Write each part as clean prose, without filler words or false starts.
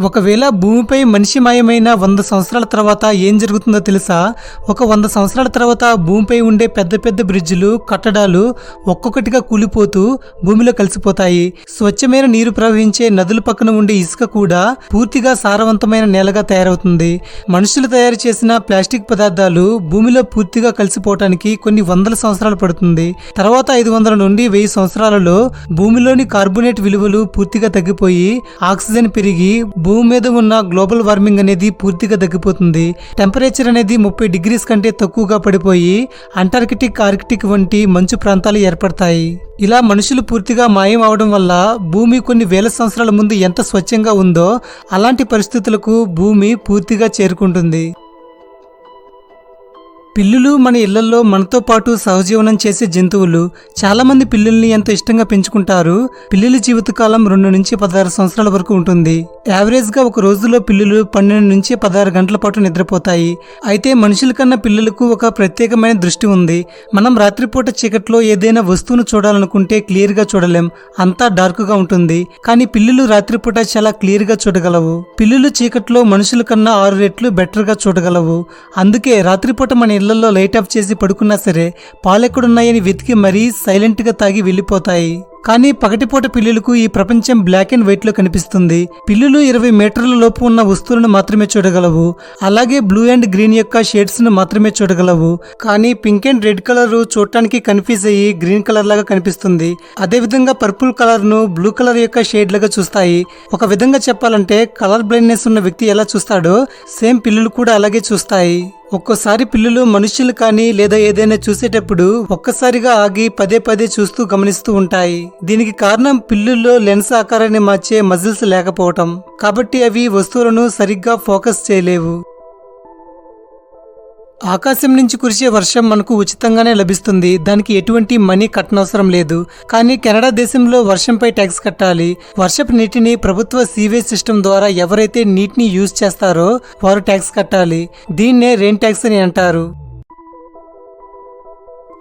ఒకవేళ భూమిపై మనిషి మాయమైన 100 సంవత్సరాల తర్వాత ఏం జరుగుతుందో తెలుసా? ఒక 100 సంవత్సరాల తర్వాత భూమిపై ఉండే పెద్ద పెద్ద బ్రిడ్జిలు, కట్టడాలు ఒక్కొక్కటిగా కూలిపోతూ భూమిలో కలిసిపోతాయి. స్వచ్ఛమైన నీరు ప్రవహించే నదుల పక్కన ఉండే ఇసుక కూడా పూర్తిగా సారవంతమైన నేలగా తయారవుతుంది. మనుషులు తయారు చేసిన ప్లాస్టిక్ పదార్థాలు భూమిలో పూర్తిగా కలిసిపోవటానికి కొన్ని వందల సంవత్సరాలు పడుతుంది. తర్వాత 500 నుండి 1000 సంవత్సరాలలో భూమిలోని కార్బోనేట్ విలువలు పూర్తిగా తగ్గిపోయి ఆక్సిజన్ పెరిగి భూమి మీద ఉన్న గ్లోబల్ వార్మింగ్ అనేది పూర్తిగా తగ్గిపోతుంది. టెంపరేచర్ అనేది 30 డిగ్రీస్ కంటే తక్కువగా పడిపోయి అంటార్కిటిక్, ఆర్కిటిక్ వంటి మంచు ప్రాంతాలు ఏర్పడతాయి. ఇలా మనుషులు పూర్తిగా మాయం అవడం వల్ల భూమి కొన్ని వేల సంవత్సరాల ముందు ఎంత స్వచ్ఛంగా ఉందో అలాంటి పరిస్థితులకు భూమి పూర్తిగా చేరుకుంటుంది. పిల్లులు మన ఇళ్లలో మనతో పాటు సహజీవనం చేసే జంతువులు. చాలామంది పిల్లుల్ని ఎంతో ఇష్టంగా పెంచుకుంటారు. పిల్లుల జీవితకాలం 2 నుంచి 16 సంవత్సరాల వరకు ఉంటుంది. యావరేజ్గా ఒక రోజులో పిల్లులు 12 నుంచి 16 గంటల పాటు నిద్రపోతాయి. అయితే మనుషుల కన్నా పిల్లులకు ఒక ప్రత్యేకమైన దృష్టి ఉంది. మనం రాత్రిపూట చీకట్లో ఏదైనా వస్తువును చూడాలనుకుంటే క్లియర్గా చూడలేం, అంతా డార్క్గా ఉంటుంది. కానీ పిల్లులు రాత్రిపూట చాలా క్లియర్గా చూడగలవు. పిల్లులు చీకట్లో మనుషుల కన్నా 6 రెట్లు బెటర్గా చూడగలవు. అందుకే రాత్రిపూట మన ఇళ్లలో లైట్ ఆఫ్ చేసి పడుకున్నా సరే పాలెక్కడున్నాయని వెతికి మరీ సైలెంట్గా తాగి వెళ్ళిపోతాయి. కానీ పగటిపూట పిల్లులకు ఈ ప్రపంచం బ్లాక్ అండ్ వైట్ లో కనిపిస్తుంది. పిల్లులు 20 మీటర్ల లోపు ఉన్న వస్తువులను మాత్రమే చూడగలవు. అలాగే బ్లూ అండ్ గ్రీన్ యొక్క షేడ్స్ ను మాత్రమే చూడగలవు. కానీ పింక్ అండ్ రెడ్ కలర్ చూడటానికి కన్ఫ్యూజ్ అయ్యి గ్రీన్ కలర్ లాగా కనిపిస్తుంది. అదే విధంగా పర్పుల్ కలర్ ను బ్లూ కలర్ యొక్క షేడ్ లాగా చూస్తాయి. ఒక విధంగా చెప్పాలంటే కలర్ బ్లైండ్నెస్ ఉన్న వ్యక్తి ఎలా చూస్తాడో సేమ్ పిల్లులు కూడా అలాగే చూస్తాయి. ఒక్కోసారి పిల్లులు మనుషులు కానీ లేదా ఏదైనా చూసేటప్పుడు ఒక్కసారిగా ఆగి పదే పదే చూస్తూ గమనిస్తూ ఉంటాయి. దీనికి కారణం పిల్లుల్లో లెన్స్ ఆకారాన్ని మార్చే మజిల్స్ లేకపోవటం. కాబట్టి అవి వస్తువులను సరిగ్గా ఫోకస్ చేయలేవు. ఆకాశం నుంచి కురిసే వర్షం మనకు ఉచితంగానే లభిస్తుంది. దానికి ఎటువంటి మనీ కట్టనవసరం లేదు. కానీ కెనడా దేశంలో వర్షంపై ట్యాక్స్ కట్టాలి. వర్షపు నీటిని ప్రభుత్వ సీవేజ్ సిస్టమ్ ద్వారా ఎవరైతే నీటిని యూజ్ చేస్తారో వారు ట్యాక్స్ కట్టాలి. దీన్నే రెయిన్ ట్యాక్స్ అని అంటారు.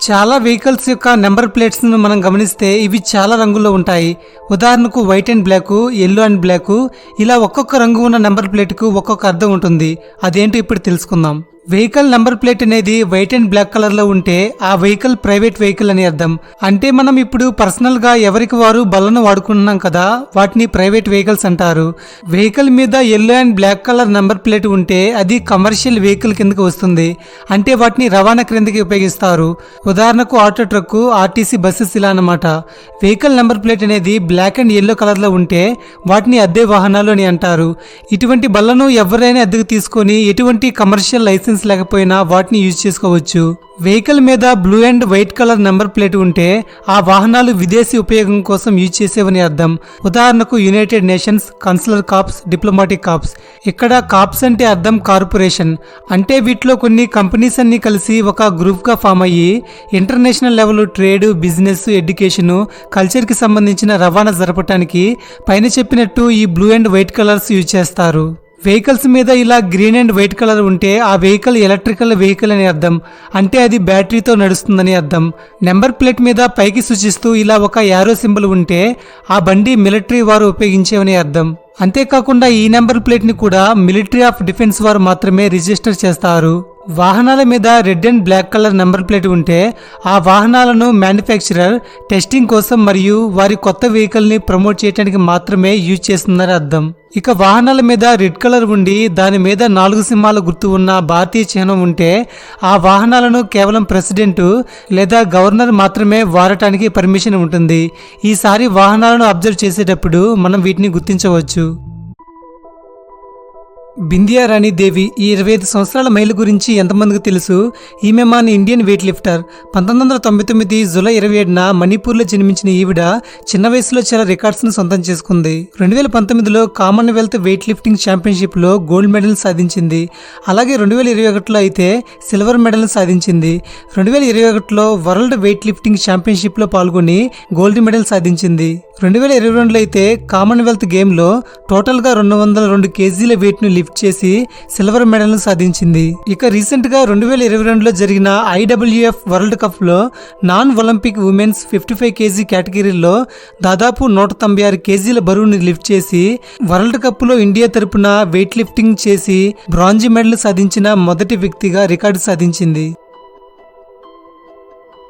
చాలా వెహికల్స్ యొక్క నెంబర్ ప్లేట్స్ ను మనం గమనిస్తే ఇవి చాలా రంగుల్లో ఉంటాయి. ఉదాహరణకు white and black, yellow and black, ఇలా ఒక్కొక్క రంగు ఉన్న నెంబర్ ప్లేట్ కు ఒక్కొక్క అర్థం ఉంటుంది. అదేంటో ఇప్పుడు తెలుసుకుందాం. వెహికల్ నెంబర్ ప్లేట్ అనేది వైట్ అండ్ బ్లాక్ కలర్ లో ఉంటే ఆ వెహికల్ ప్రైవేట్ వెహికల్ అని అర్థం. అంటే మనం ఇప్పుడు పర్సనల్ గా ఎవరికి వారు బళ్ళను వాడుకుంటున్నాం కదా, వాటిని ప్రైవేట్ వెహికల్స్ అంటారు. వెహికల్ మీద yellow and black colour number plate ఉంటే అది కమర్షియల్ వెహికల్ కిందకి వస్తుంది. అంటే వాటిని రవాణా క్రిందకి ఉపయోగిస్తారు. ఉదాహరణకు ఆటో ట్రక్, ఆర్టీసీ బస్సెస్ ఇలా అన్నమాట. వెహికల్ నెంబర్ ప్లేట్ అనేది బ్లాక్ అండ్ ఎల్లో కలర్ లో ఉంటే వాటిని అద్దె వాహనాలు అని అంటారు. ఇటువంటి బళ్ళను ఎవరైనా అద్దెకు తీసుకొని ఎటువంటి కమర్షియల్ లైసెన్స్ లేకపోయినా వాటిని యూజ్ చేసుకోవచ్చు. వెహికల్ మీద blue and white colour number plate ఉంటే ఆ వాహనాలు విదేశీ ఉపయోగం కోసం యూజ్ చేసేవని అర్థం. ఉదాహరణకు United Nations, consular corps, diplomatic corps. ఇక్కడ కార్ప్స్ అంటే అర్థం కార్పొరేషన్. అంటే వీటిలో కొన్ని కంపెనీస్ అన్ని కలిసి ఒక గ్రూప్ గా ఫామ్ అయ్యి international level trade, business, education, culture కి సంబంధించిన రవాణా జరపడానికి పైన చెప్పినట్టు ఈ blue and white colours use చేస్తారు. వెహికల్స్ మీద ఇలా గ్రీన్ అండ్ వైట్ కలర్ ఉంటే ఆ వెహికల్ ఎలక్ట్రికల్ వెహికల్ అని అర్థం. అంటే అది బ్యాటరీతో నడుస్తుందని అర్థం. నెంబర్ ప్లేట్ మీద పైకి సూచిస్తూ ఇలా ఒక యారో సింబల్ ఉంటే ఆ బండి మిలిటరీ వారు ఉపయోగించేవని అర్థం. అంతేకాకుండా ఈ నెంబర్ ప్లేట్ ని కూడా మిలిటరీ ఆఫ్ డిఫెన్స్ వారు మాత్రమే రిజిస్టర్ చేస్తారు. వాహనాల మీద red and black colour number plate ఉంటే ఆ వాహనాలను మ్యానుఫ్యాక్చరర్ టెస్టింగ్ కోసం మరియు వారి కొత్త వెహికల్ ని ప్రమోట్ చేయడానికి మాత్రమే యూజ్ చేస్తుందని అర్థం. ఇక వాహనాల మీద రెడ్ కలర్ ఉండి దాని మీద 4 సింహాల గుర్తు ఉన్న భారతీయ చిహ్నం ఉంటే ఆ వాహనాలను కేవలం ప్రెసిడెంట్ లేదా గవర్నర్ మాత్రమే వాడటానికి పర్మిషన్ ఉంటుంది. ఈసారి వాహనాలను అబ్జర్వ్ చేసేటప్పుడు మనం వీటిని గుర్తించవచ్చు. బిందియా రాణి దేవి ఈ 25 సంవత్సరాల మహిళ గురించి ఎంతమందికి తెలుసు? ఈమె మన ఇండియన్ వెయిట్ లిఫ్టర్. 1999 జూలై 27న మణిపూర్లో జన్మించిన ఈవిడ చిన్న వయసులో చాలా రికార్డ్స్ను సొంతం చేసుకుంది. 2019లో కామన్వెల్త్ వెయిట్ లిఫ్టింగ్ ఛాంపియన్షిప్లో గోల్డ్ మెడల్ సాధించింది. అలాగే 2021లో అయితే సిల్వర్ మెడల్ సాధించింది. 2021లో వరల్డ్ వెయిట్ లిఫ్టింగ్ ఛాంపియన్షిప్లో పాల్గొని గోల్డ్ మెడల్ సాధించింది. 2022లో అయితే కామన్వెల్త్ గేమ్లో టోటల్గా 202 కేజీల వెయిట్ను లిఫ్ట్ లిఫ్ట్ చేసి సిల్వర్ మెడల్ ను సాధించింది. ఇక రీసెంట్ గా 2022లో జరిగిన IWF వరల్డ్ కప్ లో నాన్ ఒలింపిక్ ఉమెన్స్ 55 kg కేటగిరీలో దాదాపు 196 kgల బరువుని లిఫ్ట్ చేసి వరల్డ్ కప్ లో ఇండియా తరపున వెయిట్ లిఫ్టింగ్ చేసి బ్రాంజ్ మెడల్ సాధించిన మొదటి వ్యక్తిగా రికార్డు సాధించింది.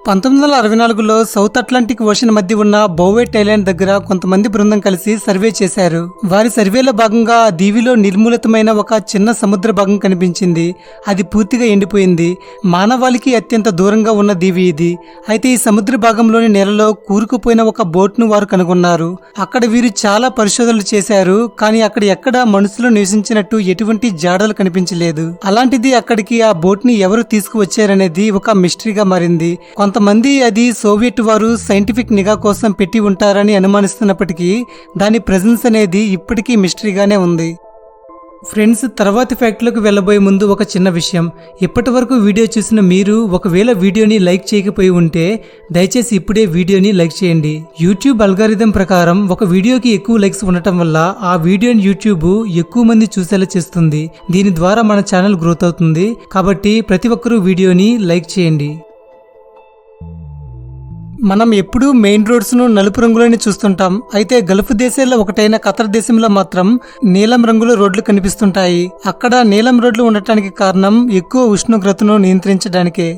1964లో సౌత్ అట్లాంటిక్ ఓషన్ మధ్య ఉన్న బోవెట్ ఐలాండ్ దగ్గర కొంతమంది బృందం కలిసి సర్వే చేశారు. వారి సర్వేలో భాగంగా ఆ దీవిలో నిర్మూలితమైన ఒక చిన్న సముద్ర భాగం కనిపించింది. అది పూర్తిగా ఎండిపోయింది. మానవాళికి అత్యంత దూరంగా ఉన్న దీవి ఇది. అయితే ఈ సముద్ర భాగంలోని నేలలో కూరుకుపోయిన ఒక బోట్ను వారు కనుగొన్నారు. అక్కడ వీరు చాలా పరిశోధనలు చేశారు. కానీ అక్కడ ఎక్కడ మనుషులు నివసించినట్టు ఎటువంటి జాడలు కనిపించలేదు. అలాంటిది అక్కడికి ఆ బోట్ ని ఎవరు తీసుకువచ్చారనేది ఒక మిస్టరీగా మారింది. కొంతమంది అది సోవియట్ వారు సైంటిఫిక్ నిఘా కోసం పెట్టి ఉంటారని అనుమానిస్తున్నప్పటికీ దాని ప్రెజెన్స్ అనేది ఇప్పటికీ మిస్టరీగానే ఉంది. ఫ్రెండ్స్, తర్వాతి ఫ్యాక్ట్లోకి వెళ్ళబోయే ముందు ఒక చిన్న విషయం. ఇప్పటి వరకు వీడియో చూసిన మీరు ఒకవేళ వీడియోని లైక్ చేయకపోయి ఉంటే దయచేసి ఇప్పుడే వీడియోని లైక్ చేయండి. యూట్యూబ్ అల్గారిథం ప్రకారం ఒక వీడియోకి ఎక్కువ లైక్స్ ఉండటం వల్ల ఆ వీడియోని యూట్యూబ్ ఎక్కువ మంది చూసేలా చేస్తుంది. దీని ద్వారా మన ఛానల్ గ్రోత్ అవుతుంది. కాబట్టి ప్రతి ఒక్కరూ వీడియోని లైక్ చేయండి. మనం ఎప్పుడూ మెయిన్ రోడ్స్ ను నలుపు రంగులోనే చూస్తుంటాం. అయితే గల్ఫ్ దేశాల్లో ఒకటైన ఖతర్ దేశంలో మాత్రం నీలం రంగులో రోడ్లు కనిపిస్తుంటాయి. అక్కడ నీలం రోడ్లు ఉండటానికి కారణం ఎక్కువ ఉష్ణోగ్రతను నియంత్రించడానికే.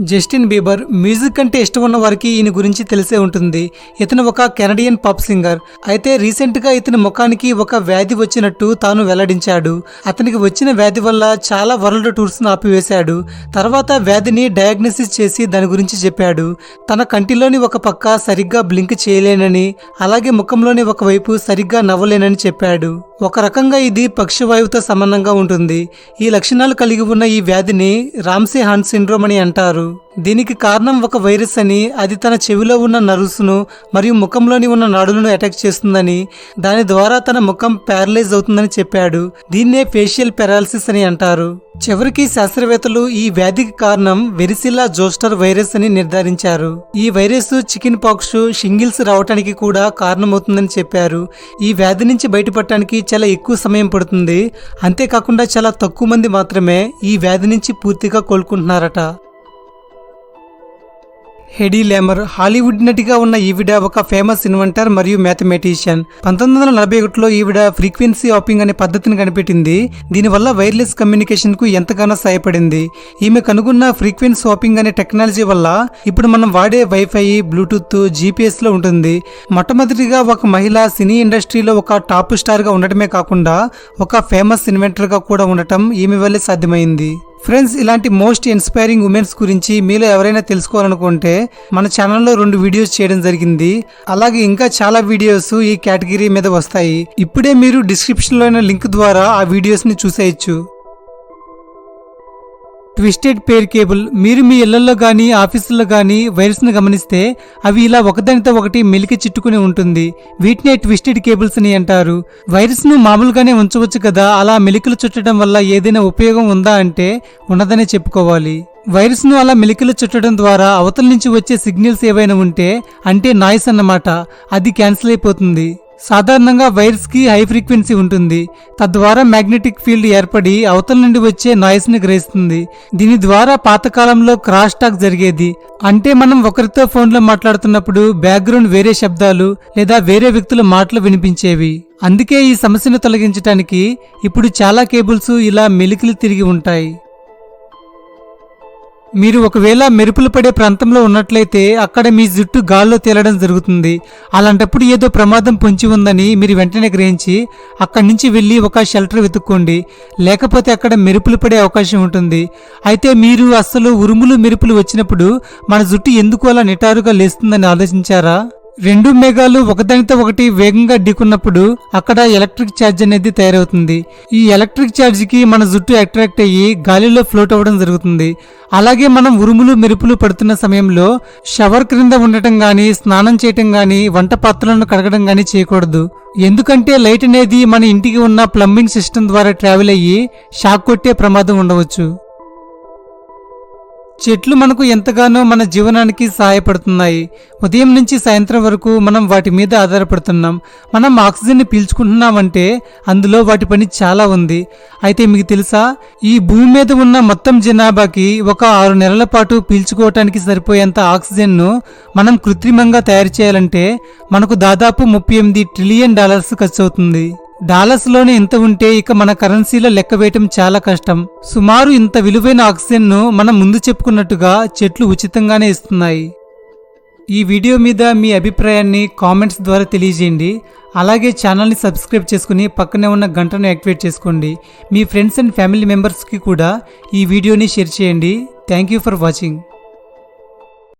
జస్టిన్ బీబర్ మ్యూజిక్ అంటే ఇష్టం ఉన్న వారికి ఈయన గురించి తెలిసే ఉంటుంది. ఇతను ఒక కెనడియన్ పాప్ సింగర్. అయితే రీసెంట్ గా ఇతని ముఖానికి ఒక వ్యాధి వచ్చినట్టు తాను వెల్లడించాడు. అతనికి వచ్చిన వ్యాధి వల్ల చాలా వరల్డ్ టూర్స్ ను ఆపివేశాడు. తర్వాత వ్యాధిని డయాగ్నోసిస్ చేసి దాని గురించి చెప్పాడు. తన కంటిలోని ఒక పక్క సరిగ్గా బ్లింక్ చేయలేనని, అలాగే ముఖంలోని ఒక వైపు సరిగ్గా నవ్వలేనని చెప్పాడు. ఒక రకంగా ఇది పక్షవాయువుతో సమానంగా ఉంటుంది. ఈ లక్షణాలు కలిగి ఉన్న ఈ వ్యాధిని రామ్సే హాంట్ సిండ్రోమ్ అని అంటారు. దీనికి కారణం ఒక వైరస్ అని, అది తన చెవిలో ఉన్న నర్వ్స్ ను మరియు ముఖంలోని ఉన్న నాడులను అటాక్ చేస్తుందని, దాని ద్వారా తన ముఖం ప్యారలైజ్ అవుతుందని చెప్పాడు. దీన్నే ఫేషియల్ పారాలిసిస్ అని అంటారు. చివరికి శాస్త్రవేత్తలు ఈ వ్యాధికి కారణం వెరిసిల్లా జోస్టర్ వైరస్ అని నిర్ధారించారు. ఈ వైరస్ చికెన్ పాక్స్, షింగిల్స్ రావడానికి కూడా కారణమవుతుందని చెప్పారు. ఈ వ్యాధి నుంచి బయటపడటానికి చాలా ఎక్కువ సమయం పడుతుంది. అంతేకాకుండా చాలా తక్కువ మంది మాత్రమే ఈ వ్యాధి నుంచి పూర్తిగా కోలుకుంటున్నారట. హెడీ లేమర్ హాలీవుడ్ నటిగా ఉన్న ఈవిడ ఒక ఫేమస్ ఇన్వెంటర్ మరియు మ్యాథమెటిషియన్. 1941లో ఈవిడ ఫ్రీక్వెన్సీ హాపింగ్ అనే పద్ధతిని కనిపెట్టింది. దీనివల్ల వైర్లెస్ కమ్యూనికేషన్ కు ఎంతగానో సహాయపడింది. ఈమె కనుగొన్న ఫ్రీక్వెన్సీ హాపింగ్ అనే టెక్నాలజీ వల్ల ఇప్పుడు మనం వాడే వైఫై, బ్లూటూత్, GPS లో ఉంటుంది. మొట్టమొదటిగా ఒక మహిళ సినీ ఇండస్ట్రీలో ఒక టాప్ స్టార్ గా ఉండటమే కాకుండా ఒక ఫేమస్ ఇన్వెంటర్ గా కూడా ఉండటం ఈమె వల్లే సాధ్యమైంది. ఫ్రెండ్స్, ఇలాంటి మోస్ట్ ఇన్స్పైరింగ్ ఉమెన్స్ గురించి మీలో ఎవరైనా తెలుసుకోవాలనుకుంటే మన ఛానల్లో 2 వీడియోస్ చేయడం జరిగింది. అలాగే ఇంకా చాలా వీడియోస్ ఈ కేటగిరీ మీద వస్తాయి. ఇప్పుడే మీరు డిస్క్రిప్షన్లో ఉన్న లింక్ ద్వారా ఆ వీడియోస్ని చూసేయచ్చు. ట్విస్టెడ్ పేర్ కేబుల్. మీరు మీ ఇళ్లలో గానీ ఆఫీసుల్లో గానీ వైర్స్ ను గమనిస్తే అవి ఇలా ఒకదానితో ఒకటి మెలికి చిట్టుకుని ఉంటుంది. వీటినే ట్విస్టెడ్ కేబుల్స్ అని అంటారు. వైర్స్ ను మామూలుగానే ఉంచవచ్చు కదా, అలా మెలికలు చుట్టడం వల్ల ఏదైనా ఉపయోగం ఉందా అంటే ఉన్నదనే చెప్పుకోవాలి. వైర్స్ ను అలా మెలికలు చుట్టడం ద్వారా అవతల నుంచి వచ్చే సిగ్నల్స్ ఏవైనా ఉంటే, అంటే నాయిస్ అన్నమాట, అది క్యాన్సిల్ అయిపోతుంది. సాధారణంగా వైర్స్ కి హై ఫ్రీక్వెన్సీ ఉంటుంది. తద్వారా మ్యాగ్నెటిక్ ఫీల్డ్ ఏర్పడి అవతల నుండి వచ్చే నాయిస్ ని గ్రహిస్తుంది. దీని ద్వారా పాతకాలంలో క్రాస్ టాక్ జరిగేది. అంటే మనం ఒకరితో ఫోన్లో మాట్లాడుతున్నప్పుడు బ్యాక్గ్రౌండ్ వేరే శబ్దాలు లేదా వేరే వ్యక్తుల మాటలు వినిపించేవి. అందుకే ఈ సమస్యను తొలగించడానికి ఇప్పుడు చాలా కేబుల్స్ ఇలా మెలికలు తిరిగి ఉంటాయి. మీరు ఒకవేళ మెరుపులు పడే ప్రాంతంలో ఉన్నట్లయితే అక్కడ మీ జుట్టు గాల్లో తేలడం జరుగుతుంది. అలాంటప్పుడు ఏదో ప్రమాదం పొంచి ఉందని మీరు వెంటనే గ్రహించి అక్కడి నుంచి వెళ్ళి ఒక షెల్టర్ వెతుక్కోండి. లేకపోతే అక్కడ మెరుపులు పడే అవకాశం ఉంటుంది. అయితే మీరు అస్సలు ఉరుములు మెరుపులు వచ్చినప్పుడు మన జుట్టు ఎందుకు అలా నిటారుగా లేస్తుందని ఆలోచించారా? 2 మేఘాలు ఒకదానితో ఒకటి వేగంగా ఢీకున్నప్పుడు అక్కడ ఎలక్ట్రిక్ ఛార్జ్ అనేది తయారవుతుంది. ఈ ఎలక్ట్రిక్ ఛార్జ్ కి మన జుట్టు అట్రాక్ట్ అయ్యి గాలిలో ఫ్లోట్ అవ్వడం జరుగుతుంది. అలాగే మనం ఉరుములు మెరుపులు పడుతున్న సమయంలో షవర్ క్రింద ఉండటం గానీ, స్నానం చేయటం గానీ, వంట పాత్రలను కడగడం గానీ చేయకూడదు. ఎందుకంటే లైట్ అనేది మన ఇంటికి ఉన్న ప్లంబింగ్ సిస్టమ్ ద్వారా ట్రావెల్ అయ్యి షాక్ కొట్టే ప్రమాదం ఉండవచ్చు. చెట్లు మనకు ఎంతగానో మన జీవనానికి సహాయపడుతున్నాయి. ఉదయం నుంచి సాయంత్రం వరకు మనం వాటి మీద ఆధారపడుతున్నాం. మనం ఆక్సిజన్ని పీల్చుకుంటున్నామంటే అందులో వాటి పని చాలా ఉంది. అయితే మీకు తెలుసా, ఈ భూమి మీద ఉన్న మొత్తం జనాభాకి ఒక 6 నెలల పాటు పీల్చుకోవటానికి సరిపోయేంత ఆక్సిజన్ను మనం కృత్రిమంగా తయారు చేయాలంటే మనకు దాదాపు $38 ట్రిలియన్ ఖర్చు అవుతుంది. డాలర్స్లోనే ఇంత ఉంటే ఇక మన కరెన్సీలో లెక్క వేయటం చాలా కష్టం. సుమారు ఇంత విలువైన ఆక్సిజన్ను మనం ముందు చెప్పుకున్నట్టుగా చెట్లు ఉచితంగానే ఇస్తున్నాయి. ఈ వీడియో మీద మీ అభిప్రాయాన్ని కామెంట్స్ ద్వారా తెలియజేయండి. అలాగే ఛానల్ని సబ్స్క్రైబ్ చేసుకుని పక్కనే ఉన్న గంటను యాక్టివేట్ చేసుకోండి. మీ ఫ్రెండ్స్ అండ్ ఫ్యామిలీ మెంబర్స్కి కూడా ఈ వీడియోని షేర్ చేయండి. Thank you for watching.